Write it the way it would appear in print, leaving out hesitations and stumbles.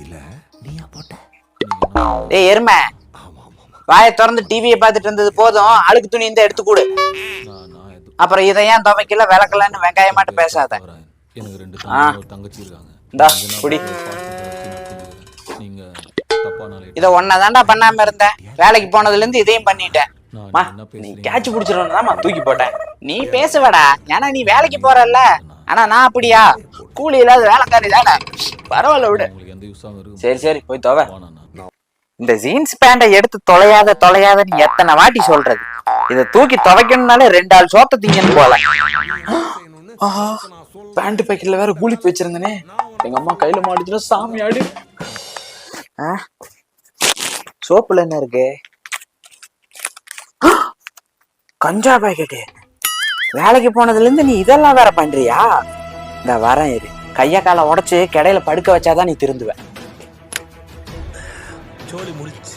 இல்ல நீயா போட்ட? ஏய் எருமை, வாயை திறந்து டிவியை பார்த்துட்டு இருந்தது போதும், அழுக்கு துணி இந்த எடுத்து கூடு. அப்புறம் இதை ஏன் துவைக்கல விளக்கலன்னு வெங்காயமாட்டு பேசாத. எனக்கு 2 தங்கச்சி இருக்காங்க. இந்தா குடி. நீங்க தப்பானால இதை ஒன்னதாண்டா பண்ணாம இருந்தேன், வேலைக்கு போனதுல இருந்து இதையும் பண்ணிட்டேன். நீ கேட்ச் பிடிச்சிருந்தா தூக்கி போட்டேன். நீ பேசுவடா, ஏன்னா நீ வேலைக்கு போறல்ல. ஆனா நான் அப்படியா? கூலி இல்லாத வேலைக்காரி தானே. பரவாயில்ல விடு. சரி சரி போய் துவை. இந்த ஜீன்ஸ் பேண்டை எடுத்து தொலையாதன்னு எத்தனை வாட்டி சொல்றது? இதை தூக்கி துவைக்கணும்னாலே 2 ஆள் சோத்த திங்கன்னு போல. பேண்ட் பாக்கெட்ல வேற கூலி வச்சிருந்தனே, எங்க அம்மா கையில மாட்டிச்சுன்னா சாமி ஆடு. சோப்புல என்ன இருக்கு? கஞ்சா பாக்கெட்டு. வேலைக்கு போனதுல இருந்து நீ இதெல்லாம் வேற பண்றியா? இந்த வரேன் இரு, கைய காலை உடைச்சு கடையில படுக்க வச்சாதான் நீ திருந்துவ. சோலி முடிச்சு.